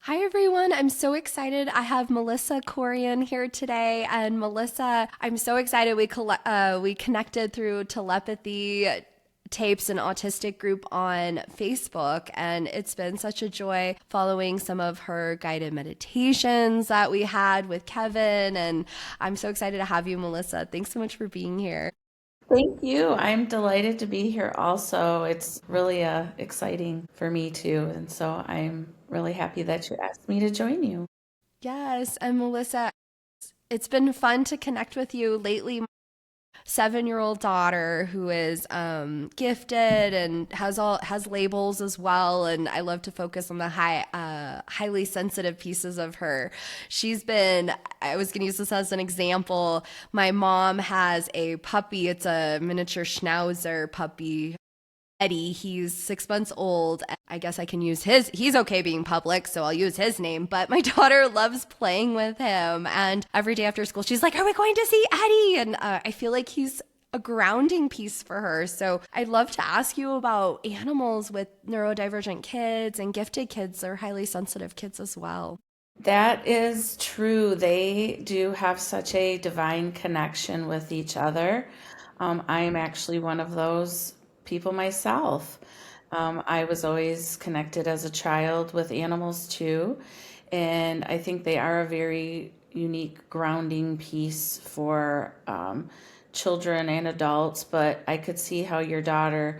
Hi everyone, I'm so excited. I have Melissa Corrion here today. And Melissa, I'm so excited we connected through telepathy tapes and autistic group on Facebook, and it's been such a joy following some of her guided meditations that we had with Kevin, and I'm so excited to have you, Melissa. Thanks so much for being here. Thank you. I'm delighted to be here also. It's really exciting for me too. And so I'm really happy that you asked me to join you. Yes, and Melissa, it's been fun to connect with you lately. 7-year old daughter who is gifted and has labels as well, and I love to focus on the highly sensitive pieces of her. She's been, I was going to use this as an example. My mom has a puppy. It's a miniature schnauzer puppy, Eddie. He's 6 months old. I guess I can use he's okay being public, so I'll use his name. But my daughter loves playing with him. And every day after school, she's like, "Are we going to see Eddie?" And I feel like he's a grounding piece for her. So I'd love to ask you about animals with neurodivergent kids and gifted kids or highly sensitive kids as well. That is true. They do have such a divine connection with each other. I'm actually one of those people myself. I was always connected as a child with animals too, and I think they are a very unique grounding piece for children and adults. But I could see how your daughter,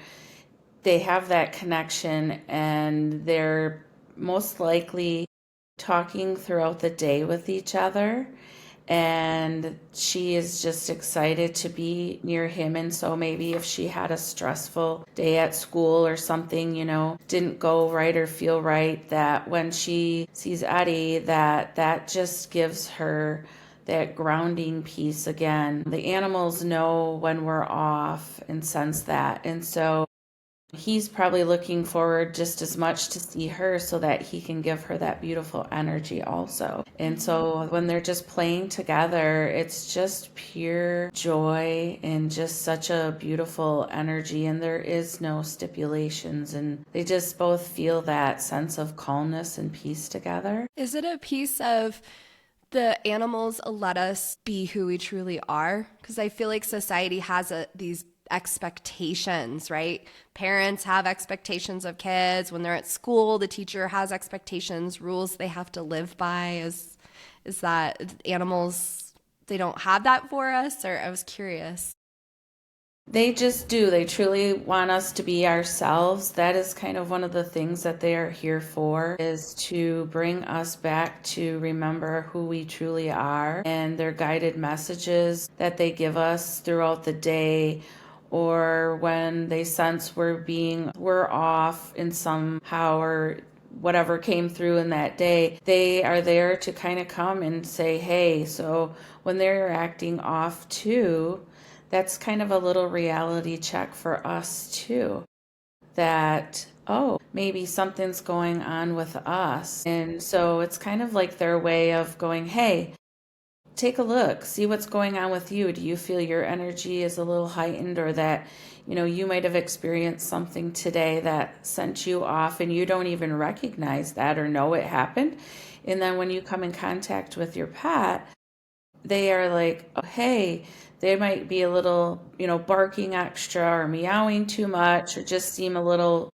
they have that connection, and they're most likely talking throughout the day with each other, and she is just excited to be near him. And so maybe if she had a stressful day at school or something, didn't go right or feel right, that when she sees Eddie, that just gives her that grounding piece again. The animals know when we're off and sense that, and so he's probably looking forward just as much to see her so that he can give her that beautiful energy also. And so when they're just playing together, it's just pure joy and just such a beautiful energy. And there is no stipulations. And they just both feel that sense of calmness and peace together. Is it a piece of the animals let us be who we truly are? Because I feel like society has these expectations, right? Parents have expectations of kids. When they're at school, the teacher has expectations, rules they have to live by. Is that animals, they don't have that for us? Or I was curious. They just do. They truly want us to be ourselves. That is kind of one of the things that they are here for, is to bring us back to remember who we truly are. And their guided messages that they give us throughout the day, or when they sense we're off in somehow, or whatever came through in that day, they are there to kind of come and say, hey, so when they're acting off too, that's kind of a little reality check for us too. That, oh, maybe something's going on with us. And so it's kind of like their way of going, hey, take a look, see what's going on with you. Do you feel your energy is a little heightened, or that, you might have experienced something today that sent you off and you don't even recognize that or know it happened? And then when you come in contact with your pet, they are like, oh, hey, they might be a little, barking extra or meowing too much or just seem a little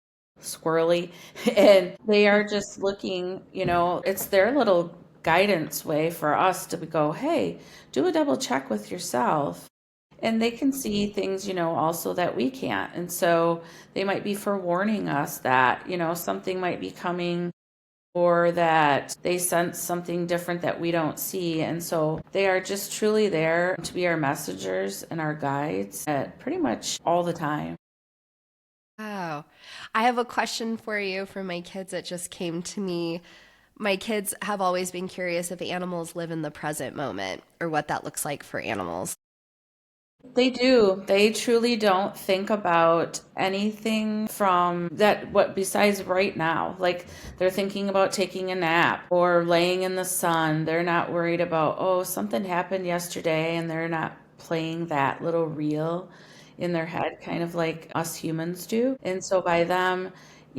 squirrely. And they are just looking, it's their little guidance way for us to go, hey, do a double check with yourself. And they can see things, also that we can't. And so they might be forewarning us that, something might be coming, or that they sense something different that we don't see. And so they are just truly there to be our messengers and our guides at pretty much all the time. Wow. I have a question for you from my kids that just came to me. My kids have always been curious if animals live in the present moment or what that looks like for animals. They do. They truly don't think about anything from that, what besides right now. Like, they're thinking about taking a nap or laying in the sun. They're not worried about, oh, something happened yesterday, and they're not playing that little reel in their head, kind of like us humans do. And so by them,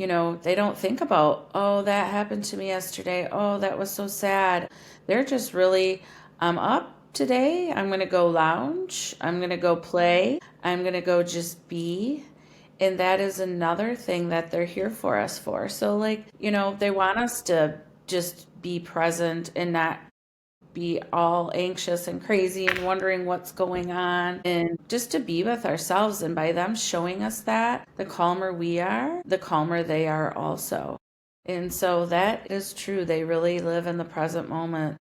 they don't think about, oh, that happened to me yesterday. Oh, that was so sad. They're just really, I'm up today. I'm going to go lounge. I'm going to go play. I'm going to go just be. And that is another thing that they're here for us for. So, like, they want us to just be present and not be all anxious and crazy and wondering what's going on, and just to be with ourselves. And by them showing us that, the calmer we are, the calmer they are also. And so that is true. They really live in the present moment.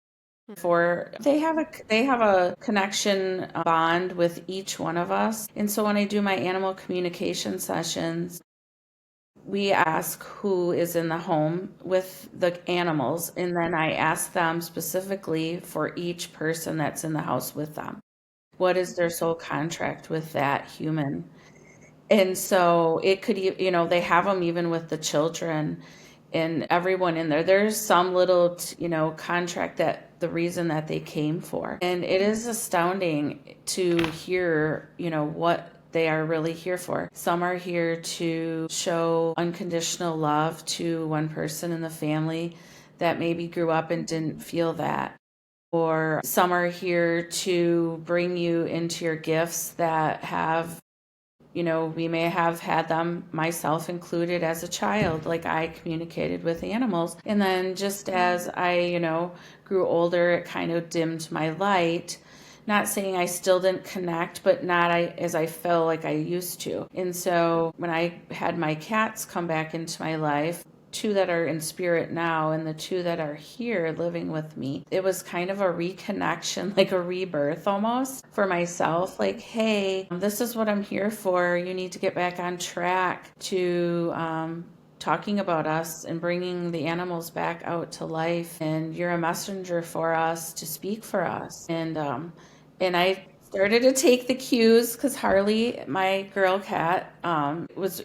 For they have a connection bond with each one of us. And so when I do my animal communication sessions, we ask who is in the home with the animals, and then I ask them specifically for each person that's in the house with them. What is their soul contract with that human? And so it could, they have them even with the children and everyone in there. There's some little, contract that the reason that they came for. And it is astounding to hear, what they are really here for. Some are here to show unconditional love to one person in the family that maybe grew up and didn't feel that. Or some are here to bring you into your gifts that have, we may have had them, myself included, as a child. Like, I communicated with animals. And then just as I, grew older, it kind of dimmed my light. Not saying I still didn't connect, but not as I felt like I used to. And so when I had my cats come back into my life, two that are in spirit now and the two that are here living with me, it was kind of a reconnection, like a rebirth almost for myself. Like, hey, this is what I'm here for. You need to get back on track to talking about us and bringing the animals back out to life, and you're a messenger for us to speak for us. And I started to take the cues, because Harley, my girl cat,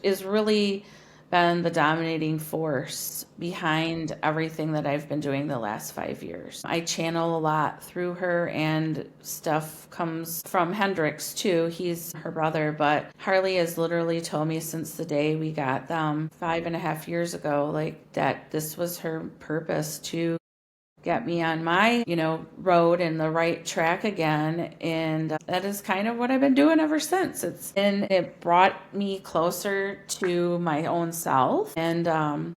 is really been the dominating force behind everything that I've been doing the last 5 years. I channel a lot through her, and stuff comes from Hendrix too. He's her brother, but Harley has literally told me since the day we got them 5.5 years ago, like, that this was her purpose, to get me on my, road and the right track again. And that is kind of what I've been doing ever since. It brought me closer to my own self. And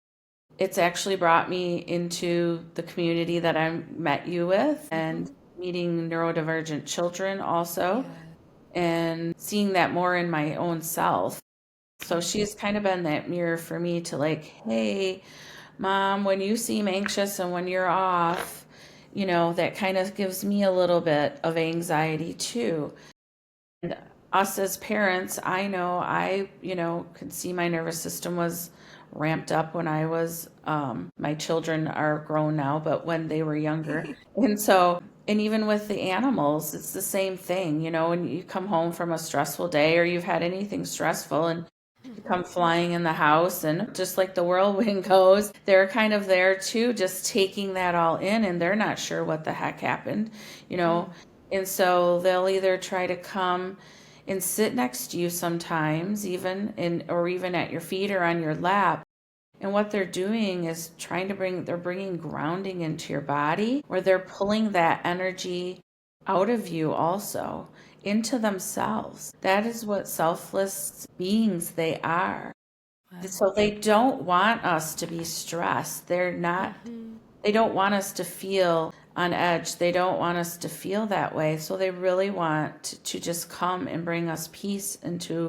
it's actually brought me into the community that I met you with, and meeting neurodivergent children also, and seeing that more in my own self. So she's kind of been that mirror for me to, like, hey, Mom, when you seem anxious and when you're off, that kind of gives me a little bit of anxiety too. And us as parents, I know could see my nervous system was ramped up when I was, my children are grown now, but when they were younger. And so, and even with the animals, it's the same thing, when you come home from a stressful day, or you've had anything stressful, and you come flying in the house, and just like the whirlwind goes, they're kind of there too, just taking that all in, and they're not sure what the heck happened, you know. And so they'll either try to come and sit next to you sometimes, or even at your feet or on your lap. And what they're doing is they're bringing grounding into your body, where they're pulling that energy out of you also into themselves. That is what selfless beings they are. So they don't want us to be stressed. They don't want us to feel on edge. They don't want us to feel that way. So they really want to just come and bring us peace into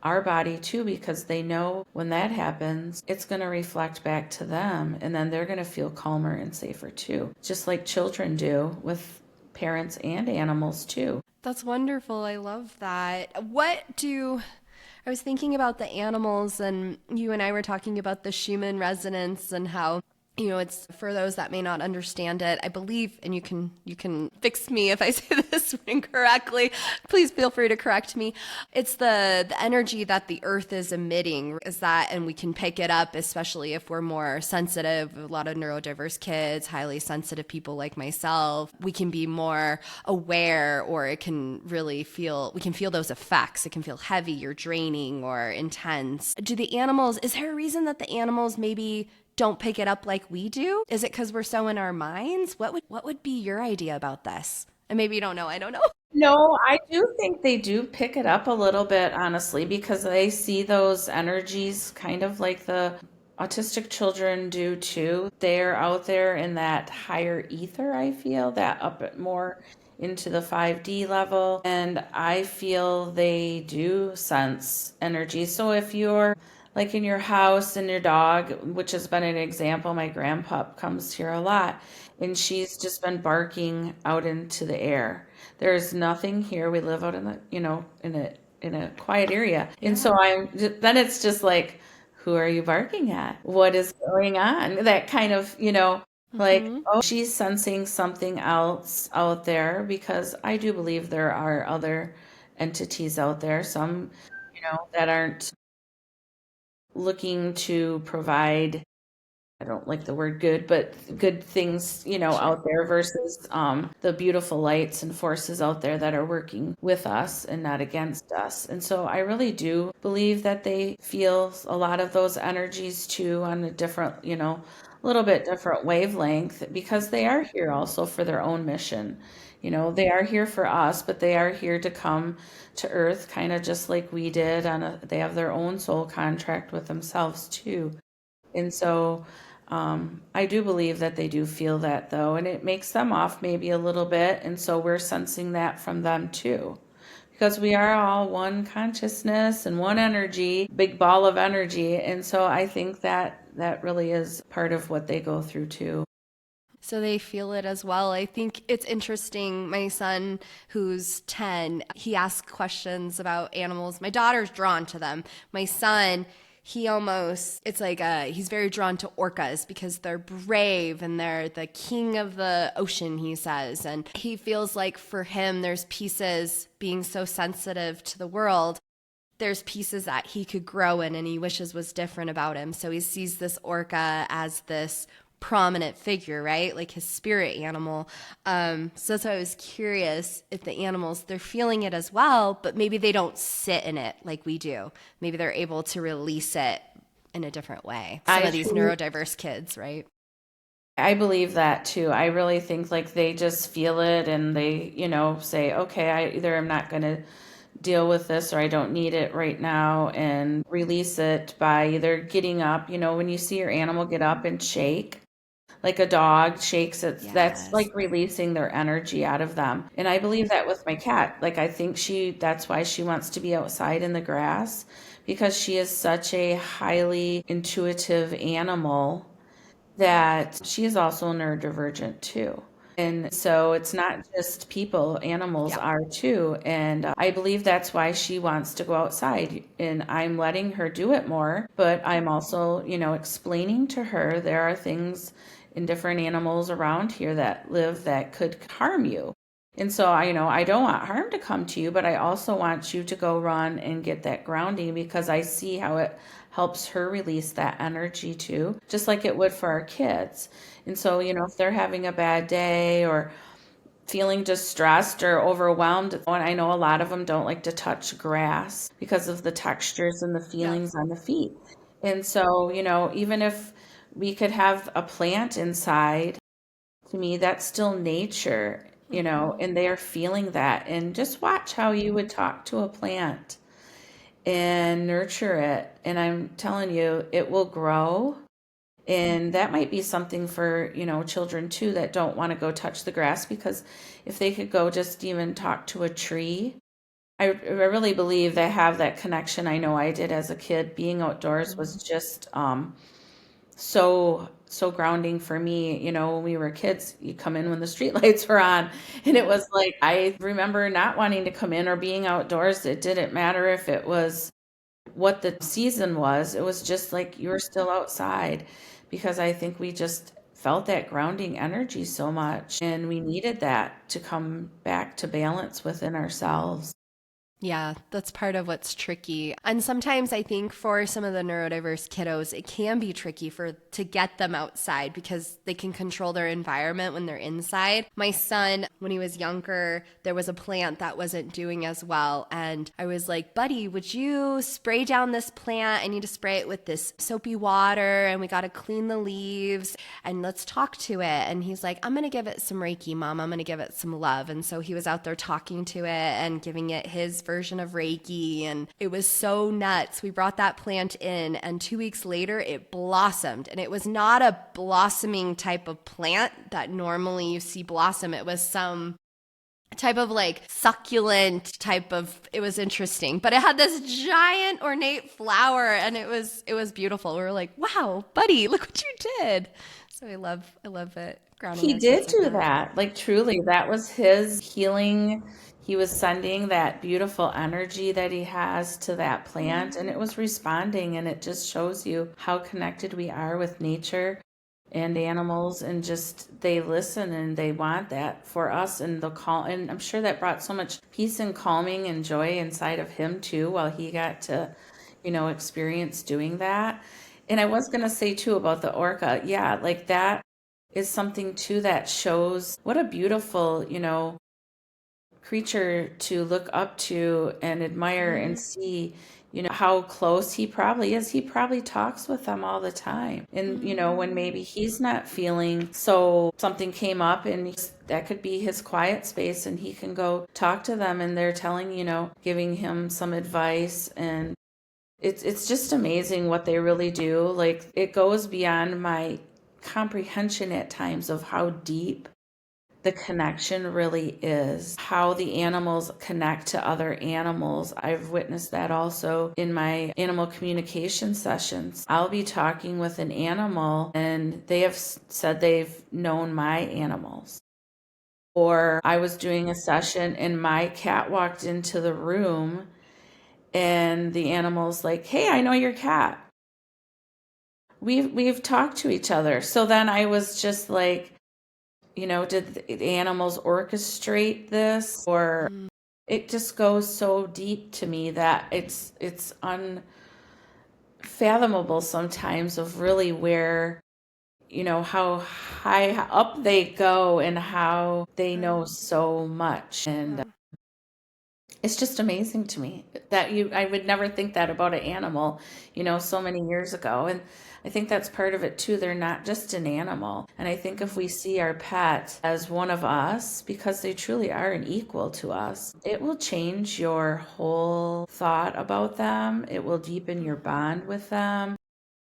our body too, because they know when that happens, it's going to reflect back to them, and then they're going to feel calmer and safer too, just like children do with parents and animals too. That's wonderful. I love that. I was thinking about the animals, and you and I were talking about the Schumann resonance and how It's for those that may not understand it. I believe, and you can fix me if I say this incorrectly. Please feel free to correct me. It's the energy that the earth is emitting is that, and we can pick it up, especially if we're more sensitive. A lot of neurodiverse kids, highly sensitive people like myself, we can be more aware, or it can really feel, we can feel those effects. It can feel heavy or draining or intense. Do the animals, is there a reason that the animals maybe don't pick it up like we do? Is it because we're so in our minds? What would be your idea about this? And maybe you don't know. I don't know. No, I do think they do pick it up a little bit, honestly, because they see those energies kind of like the autistic children do too. They're out there in that higher ether, I feel, that up it more into the 5D level. And I feel they do sense energy. So if you're like in your house and your dog, which has been an example, my grandpup comes here a lot, and she's just been barking out into the air. There's nothing here. We live out in the, in a quiet area. And so Yeah. then it's just like, who are you barking at? What is going on? That kind of, like, Mm-hmm. oh, she's sensing something else out there, because I do believe there are other entities out there, some, that aren't looking to provide, I don't like the word good, but good things, Sure. out there versus the beautiful lights and forces out there that are working with us and not against us. And so I really do believe that they feel a lot of those energies too on a different, a little bit different wavelength, because they are here also for their own mission. They are here for us, but they are here to come to Earth kind of just like we did they have their own soul contract with themselves too. And so I do believe that they do feel that though, and it makes them off maybe a little bit. And so we're sensing that from them too, because we are all one consciousness and one energy, big ball of energy. And so I think that that really is part of what they go through too. So they feel it as well. I think it's interesting. My son, who's 10, he asks questions about animals. My daughter's drawn to them. My son, it's like he's very drawn to orcas because they're brave and they're the king of the ocean, he says. And he feels like for him, there's pieces, being so sensitive to the world, there's pieces that he could grow in and he wishes was different about him. So he sees this orca as this prominent figure, right? Like his spirit animal. So that's why I was curious if the animals, they're feeling it as well, but maybe they don't sit in it like we do. Maybe they're able to release it in a different way. Some I of these truly, neurodiverse kids, right? I believe that too. I really think like they just feel it and they, say, okay, I either am not going to deal with this or I don't need it right now, and release it by either getting up. When you see your animal get up and shake, like a dog shakes, that's Yes. like releasing their energy out of them. And I believe that with my cat. Like I think that's why she wants to be outside in the grass, because she is such a highly intuitive animal, that she is also neurodivergent too. And so it's not just people, animals Yeah. are too. And I believe that's why she wants to go outside. And I'm letting her do it more, but I'm also, explaining to her there are things in different animals around here that live that could harm you. And so I don't want harm to come to you, but I also want you to go run and get that grounding, because I see how it helps her release that energy too, just like it would for our kids. And so, if they're having a bad day or feeling distressed or overwhelmed, and I know a lot of them don't like to touch grass because of the textures and the Yep. feelings on the feet. And so, even if we could have a plant inside, to me, that's still nature, Mm-hmm. and they are feeling that. And just watch how you would talk to a plant and nurture it. And I'm telling you, it will grow. And that might be something for, children too that don't want to go touch the grass, because if they could go just even talk to a tree, I really believe they have that connection. I know I did as a kid. Being outdoors was Mm-hmm. just so grounding for me. When we were kids, you come in when the street lights were on, and it was like I remember not wanting to come in or being outdoors. It didn't matter if it was what the season was. It was just like you were still outside, because I think we just felt that grounding energy so much, and we needed that to come back to balance within ourselves. Yeah, that's part of what's tricky. And sometimes I think for some of the neurodiverse kiddos, it can be tricky for to get them outside because they can control their environment when they're inside. My son, when he was younger, there was a plant that wasn't doing as well. And I was like, buddy, would you spray down this plant? I need to spray it with this soapy water and we got to clean the leaves and let's talk to it. And he's like, I'm going to give it some Reiki, mom. I'm going to give it some love. And so he was out there talking to it and giving it his version of Reiki, and it was so nuts. We brought that plant in, and 2 weeks later it blossomed, and it was not a blossoming type of plant that normally you see blossom. It was some type of like succulent type of, it was interesting, but it had this giant ornate flower, and it was beautiful. We were like, wow, buddy, look what you did. So I love it, grounding He did ourselves like do that. that. Like truly, that was his healing. He was sending that beautiful energy that he has to that plant, and it was responding. And it just shows you how connected we are with nature and animals, and just they listen and they want that for us. And the call, and I'm sure that brought so much peace and calming and joy inside of him too, while he got to, experience doing that. And I was gonna say too about the orca, yeah, like that is something too that shows what a beautiful, creature to look up to and admire and see, how close he probably is. He probably talks with them all the time. And, when maybe he's not feeling so something came up and that could be his quiet space and he can go talk to them and they're telling, giving him some advice. And it's just amazing what they really do. Like it goes beyond my comprehension at times of how deep the connection really is, how the animals connect to other animals. I've witnessed that also in my animal communication sessions. I'll be talking with an animal and they have said they've known my animals. Or I was doing a session and my cat walked into the room and the animal's like, "Hey, I know your cat. We've talked to each other." So then I was just like, did the animals orchestrate this? Or it just goes so deep to me that it's unfathomable sometimes of really where, how high up they go and how they know so much. And it's just amazing to me that I would never think that about an animal, so many years ago. And I think that's part of it too. They're not just an animal. And I think if we see our pet as one of us, because they truly are an equal to us, it will change your whole thought about them. It will deepen your bond with them.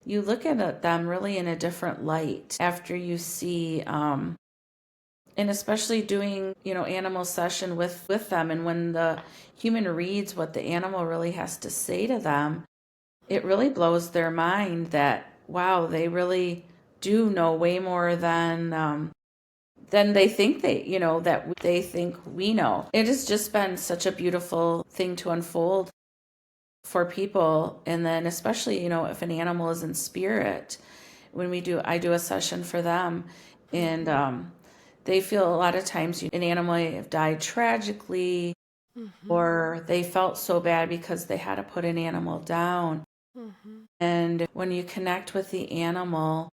You look at them really in a different light after you see, and especially doing, animal session with them. And when the human reads what the animal really has to say to them, it really blows their mind that, wow, they really do know way more than they think that they think we know. It has just been such a beautiful thing to unfold for people. And then especially, if an animal is in spirit, I do a session for them, and they feel a lot of times an animal may have died tragically, or they felt so bad because they had to put an animal down. And when you connect with the animal,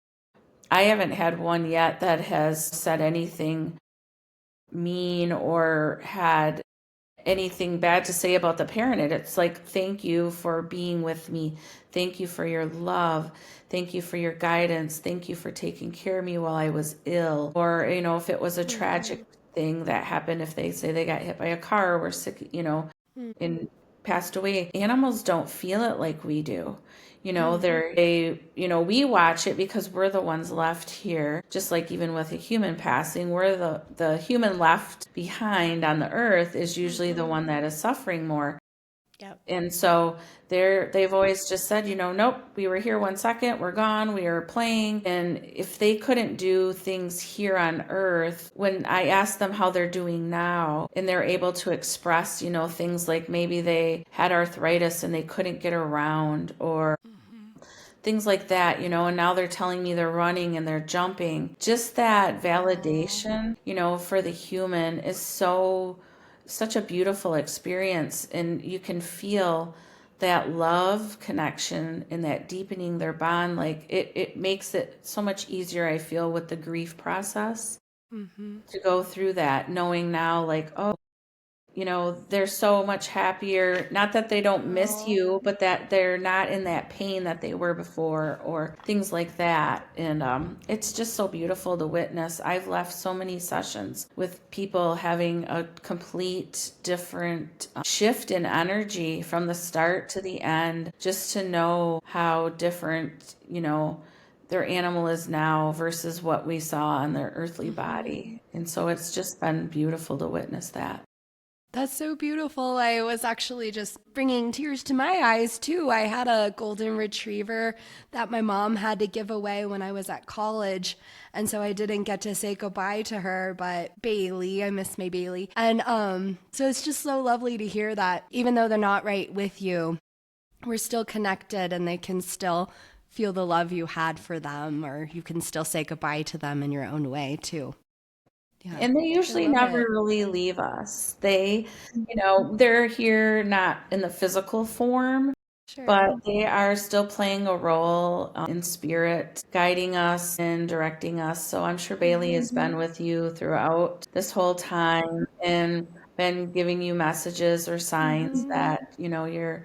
I haven't had one yet that has said anything mean or had anything bad to say about the parent. It's like, thank you for being with me. Thank you for your love. Thank you for your guidance. Thank you for taking care of me while I was ill. Or, if it was a tragic thing that happened, if they say they got hit by a car or were sick, and passed away, animals don't feel it like we do. We watch it because we're the ones left here. Just like even with a human passing, we're the human left behind on the earth is usually the one that is suffering more. Yep. And so they've always just said, nope, we were here 1 second, we're gone, we were playing. And if they couldn't do things here on earth, when I ask them how they're doing now, and they're able to express, things like maybe they had arthritis and they couldn't get around, or things like that, and now they're telling me they're running and they're jumping. Just that Aw. validation, for the human is such a beautiful experience. And you can feel that love connection and that deepening their bond. Like it makes it so much easier, I feel, with the grief process Mm-hmm. to go through that, knowing now, like, oh, they're so much happier. Not that they don't miss Oh. you, but that they're not in that pain that they were before, or things like that. And it's just so beautiful to witness. I've left so many sessions with people having a complete different shift in energy from the start to the end, just to know how different, their animal is now versus what we saw in their earthly Mm-hmm. body. And so it's just been beautiful to witness that. That's so beautiful. I was actually just bringing tears to my eyes, too. I had a golden retriever that my mom had to give away when I was at college. And so I didn't get to say goodbye to her, but Bailey, I miss my Bailey. And so it's just so lovely to hear that even though they're not right with you, we're still connected and they can still feel the love you had for them, or you can still say goodbye to them in your own way, too. Yeah, And they I usually love never it. really leave us. They're here not in the physical form, but Sure. they are still playing a role in spirit, guiding us and directing us. So I'm sure Bailey has been with you throughout this whole time and been giving you messages or signs Mm-hmm. that, you're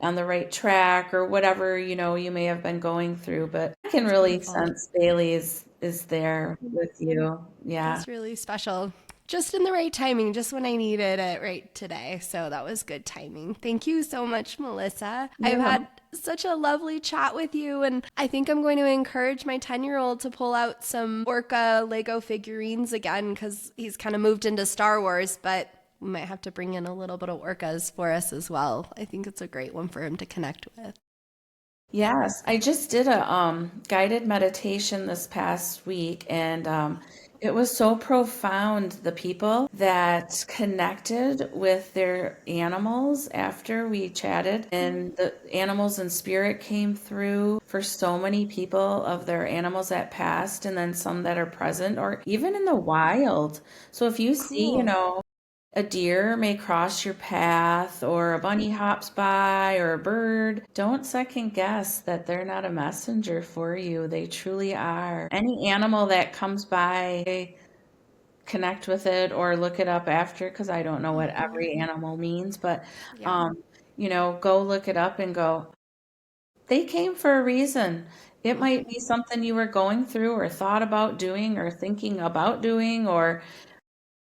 on the right track, or whatever, you may have been going through. But I can It's really beautiful. sense Bailey is there with you. Yeah. That's really special. Just in the right timing, just when I needed it right today. So that was good timing. Thank you so much, Melissa. I've You're had welcome. such a lovely chat with you, and I think I'm going to encourage my 10-year-old to pull out some Orca Lego figurines again because he's kind of moved into Star Wars, but we might have to bring in a little bit of orcas for us as well. I think it's a great one for him to connect with. Yes, I just did a guided meditation this past week, and it was so profound. The people that connected with their animals after we chatted, and the animals and spirit came through for so many people of their animals that passed, and then some that are present, or even in the wild. So if you see, Cool. a deer may cross your path, or a bunny hops by, or a bird. Don't second guess that they're not a messenger for you. They truly are. Any animal that comes by, connect with it or look it up after, because I don't know what Mm-hmm. every animal means, but Yeah. go look it up and go, they came for a reason. It might be Mm-hmm. something you were going through or thought about doing or thinking about doing, or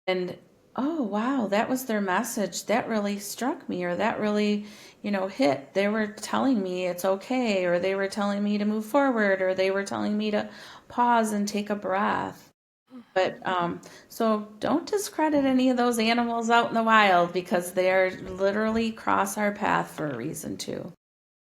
and oh wow, that was their message. That really struck me, or that really, hit. They were telling me it's okay, or they were telling me to move forward, or they were telling me to pause and take a breath. But so don't discredit any of those animals out in the wild, because they are literally cross our path for a reason too.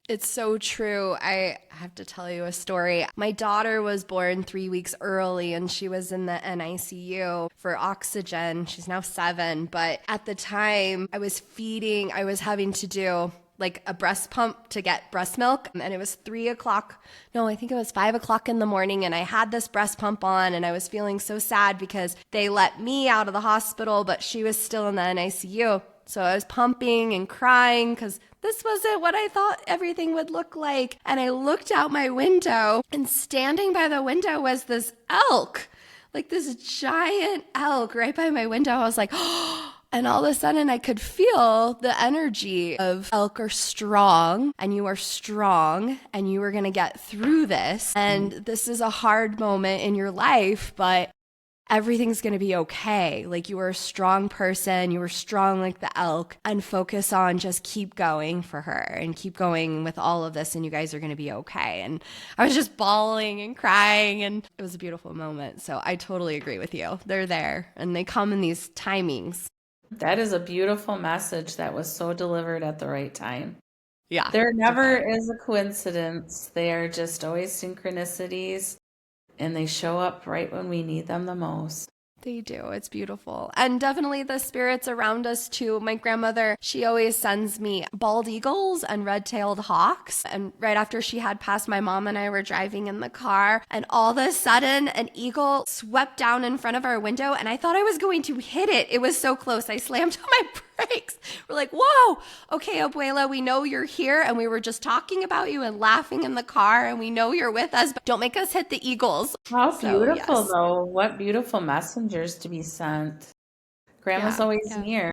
It's so true. I have to tell you a story. My daughter was born 3 weeks early and she was in the NICU for oxygen. She's now 7. But at the time, I was having to do like a breast pump to get breast milk. And it was 3 o'clock. No, I think it was 5 o'clock in the morning. And I had this breast pump on and I was feeling so sad because they let me out of the hospital, but she was still in the NICU. So I was pumping and crying because this wasn't what I thought everything would look like. And I looked out my window, and standing by the window was this elk, like this giant elk right by my window. I was like, oh. And all of a sudden, I could feel the energy of elk are strong, and you are strong, and you are going to get through this. And this is a hard moment in your life, but everything's going to be okay. Like you are a strong person, you were strong like the elk, and focus on just keep going for her and keep going with all of this, and you guys are going to be okay. And I was just bawling and crying, and it was a beautiful moment. So I totally agree with you. They're there and they come in these timings. That is a beautiful message that was so delivered at the right time. Yeah, There for never sure. is a coincidence. They are just always synchronicities, and they show up right when we need them the most. They do. It's beautiful. And definitely the spirits around us too. My grandmother, she always sends me bald eagles and red-tailed hawks. And right after she had passed, my mom and I were driving in the car, and all of a sudden an eagle swept down in front of our window, and I thought I was going to hit it. It was so close. I slammed on my brakes. We're like, whoa, okay, Abuela, we know you're here, and we were just talking about you and laughing in the car, and we know you're with us, but don't make us hit the eagles. How So beautiful, yes. though. What beautiful messengers to be sent. Grandma's Yeah, always yeah. near.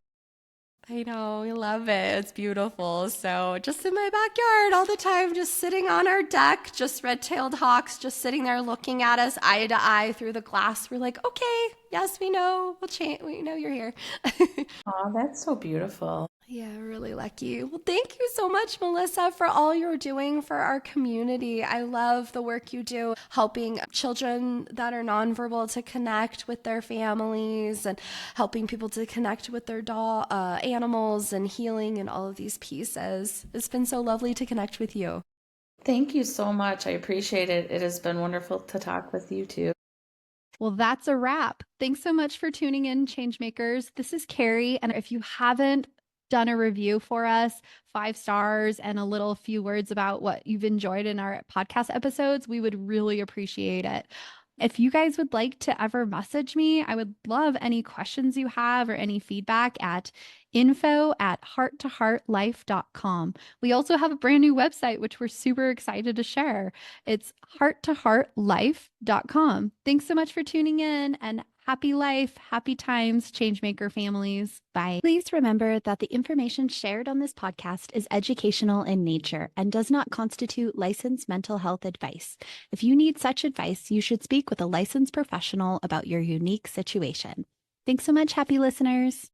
I know, we love it. It's beautiful. So, just in my backyard all the time, just sitting on our deck, just red-tailed hawks, just sitting there looking at us eye to eye through the glass. We're like, okay, yes, we know. We'll change. We know you're here. Oh, that's so beautiful. Yeah, really lucky. Well, thank you so much, Melissa, for all you're doing for our community. I love the work you do, helping children that are nonverbal to connect with their families and helping people to connect with their animals and healing and all of these pieces. It's been so lovely to connect with you. Thank you so much. I appreciate it. It has been wonderful to talk with you too. Well, that's a wrap. Thanks so much for tuning in, Changemakers. This is Carrie. And if you haven't done a review for us, 5 stars, and a little few words about what you've enjoyed in our podcast episodes, we would really appreciate it. If you guys would like to ever message me, I would love any questions you have or any feedback at info@hearttoheartlife.com. We also have a brand new website, which we're super excited to share. It's hearttoheartlife.com. Thanks so much for tuning in, and happy life, happy times, Changemaker families. Bye. Please remember that the information shared on this podcast is educational in nature and does not constitute licensed mental health advice. If you need such advice, you should speak with a licensed professional about your unique situation. Thanks so much, happy listeners.